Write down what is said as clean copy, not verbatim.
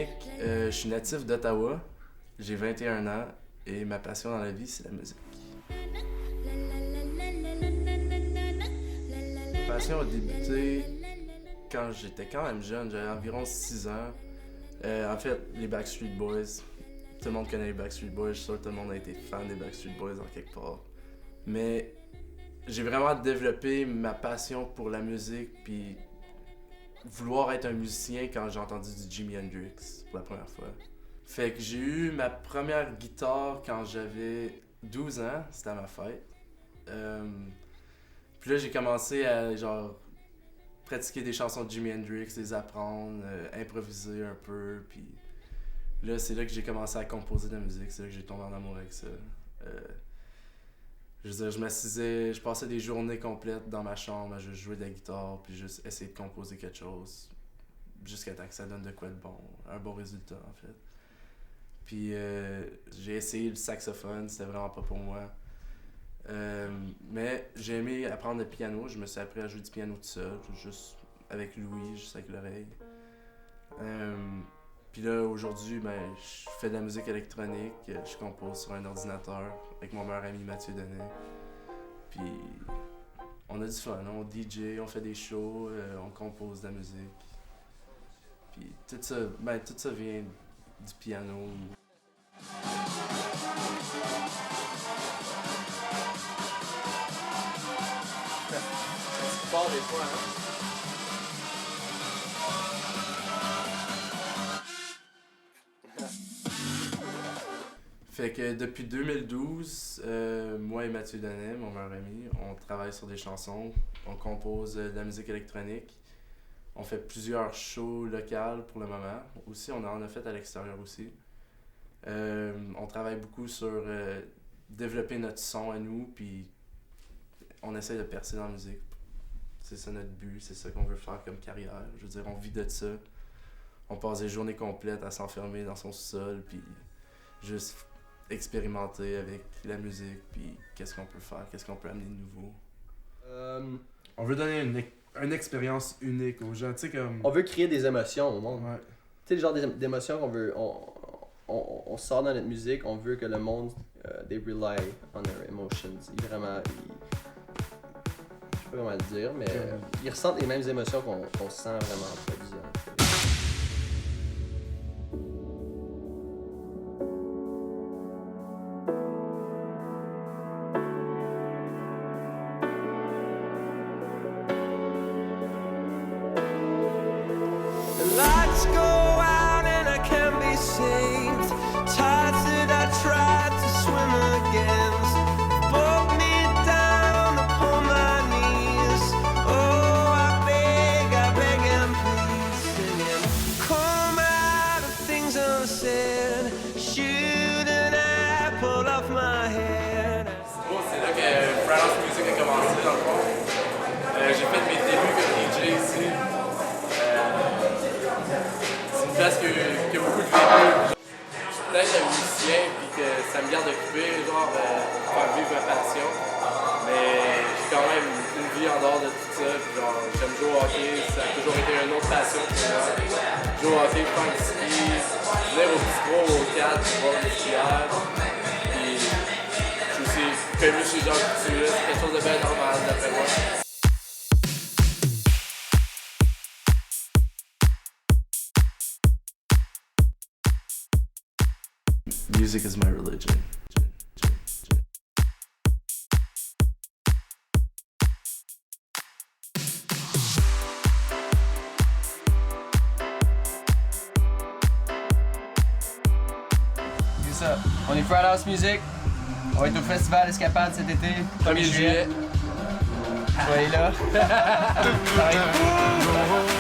Nick, je suis natif d'Ottawa, j'ai 21 ans et ma passion dans la vie, c'est la musique. Ma passion a débuté quand j'étais quand même jeune, j'avais environ 6 ans. En fait, les Backstreet Boys, tout le monde connaît les Backstreet Boys, je suis sûr que tout le monde a été fan des Backstreet Boys en quelque part. Mais j'ai vraiment développé ma passion pour la musique puis vouloir être un musicien quand j'ai entendu du Jimi Hendrix pour la première fois. Fait que j'ai eu ma première guitare quand j'avais 12 ans, c'était à ma fête. Puis là j'ai commencé à pratiquer des chansons de Jimi Hendrix, les apprendre, improviser un peu, puis là c'est là que j'ai commencé à composer de la musique, c'est là que j'ai tombé en amour avec ça. Je veux dire, je m'assisais, je passais des journées complètes dans ma chambre à juste jouer de la guitare, puis juste essayer de composer quelque chose, jusqu'à temps que ça donne de quoi de bon, un bon résultat en fait. Puis j'ai essayé le saxophone, c'était vraiment pas pour moi. Mais j'ai aimé apprendre le piano, je me suis appris à jouer du piano tout seul, juste avec l'ouïe, juste avec l'oreille. Puis là, aujourd'hui, je fais de la musique électronique, je compose sur un ordinateur avec mon meilleur ami Mathieu Denet. Puis on a du fun, on DJ, on fait des shows, on compose de la musique. Puis tout ça vient du piano. C'est fort des fois, hein? Fait que depuis 2012, moi et Mathieu Denet, mon meilleur ami, on travaille sur des chansons, on compose de la musique électronique. On fait plusieurs shows locaux pour le moment. Aussi, on en a fait à l'extérieur aussi. On travaille beaucoup sur développer notre son à nous, puis on essaie de percer dans la musique. C'est ça notre but, c'est ça qu'on veut faire comme carrière. Je veux dire, on vit de ça. On passe des journées complètes à s'enfermer dans son sous-sol, puis juste expérimenter avec la musique, puis qu'est-ce qu'on peut faire, qu'est-ce qu'on peut amener de nouveau. On veut donner une expérience unique aux gens, tu sais comme... On veut créer des émotions au monde. Ouais. Tu sais, le genre d'émotions qu'on veut... On sort dans notre musique, on veut que le monde, they rely on their emotions. Je sais pas comment le dire, mais ils ressentent les mêmes émotions qu'on sent vraiment en produisant. J'ai fait mes débuts comme DJ ici. C'est une place qui a beaucoup de vécu. Je suis peut-être un musicien et que ça me garde occupé, faire vivre ma passion. Mais j'ai quand même une vie en dehors de tout ça. J'aime jouer au hockey, ça a toujours été une autre passion pour moi. Jouer au hockey, faire du ski, venir au bistrot, au 4, boire une bière. Puis je suis aussi prévu chez Jean Coutu, c'est quelque chose de bien normal d'après moi. Music is my religion. C'est ça. On est Frat House Music. On va être au Festival Escapade cet été, 1er juillet. Soyez là. Ça va être fou!